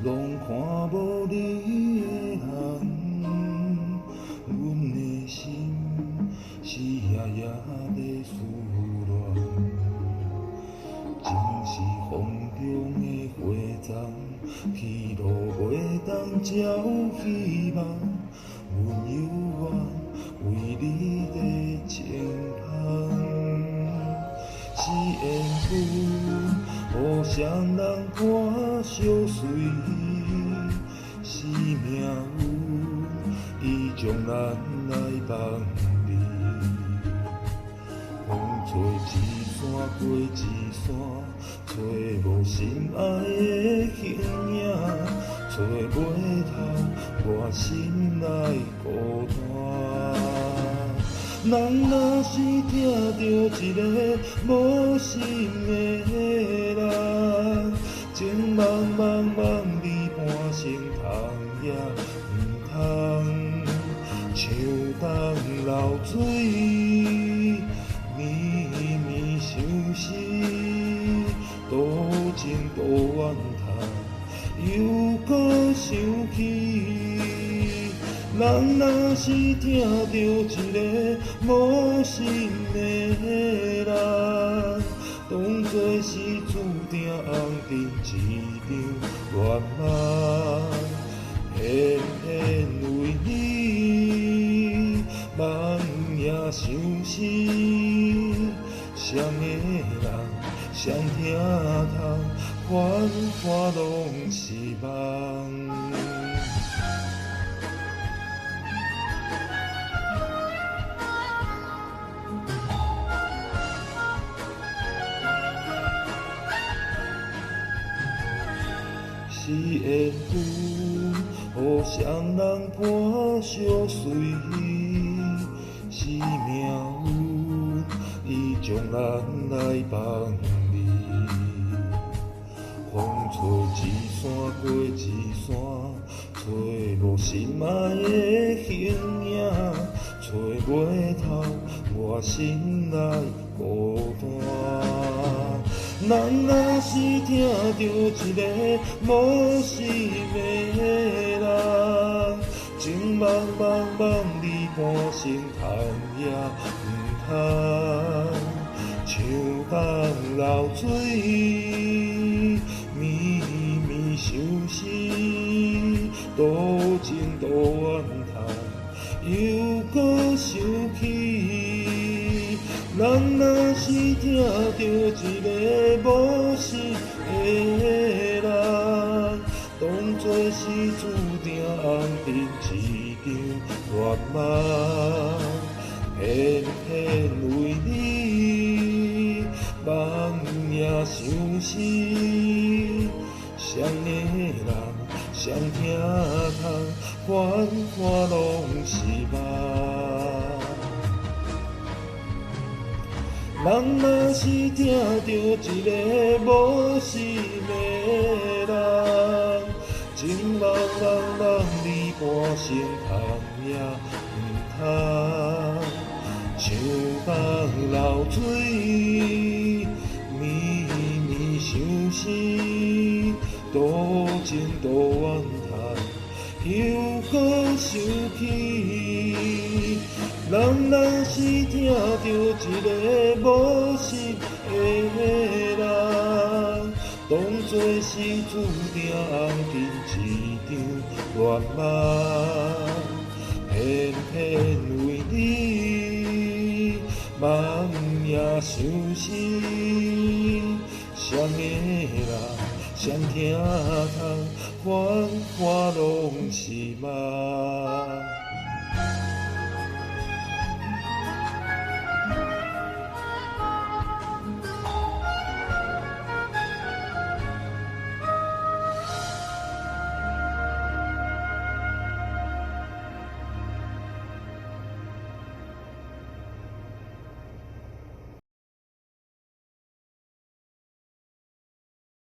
拢看无你的人，阮的心是夜夜在思恋。情是风中的花丛，去路袂当照希望。阮犹原为你在前行。是缘分，互相人看相随；是命运，伊将咱来放离。风吹一山过一山，找无心爱的形影，找袂透我心内孤单。人若是听到一个无心的人，情茫茫茫离半生通也毋通，像当流水，绵绵相思，多情多怨叹，又搁想起。人若是听到一个无心的人，当作是注定红尘一场乱梦，偏偏为你梦夜相思，谁的人谁听透，繁华拢是梦。是缘分，互相人伴相随；是命运，伊将咱来放离。风吹一山过一山，找无心爱的形影，找袂透我心内孤单。人若是听到一个无心的人，情茫茫茫离半生通也毋通，像当流水，绵绵相思，多情多怨叹，又搁想起。人若是听到一个无心的人，当作是注定红尘一场乱梦，偏偏为你梦夜相思，谁的人谁听透，繁华拢是梦。人若是听到一个无心的人，情茫茫茫离半生通也毋通，像当流水，绵绵相思，多情多怨叹，又搁想起。人若是听到一个无心的人，当作是注定红尘一场乱梦，偏偏为你梦夜相思，谁的人谁听透，繁华拢是梦。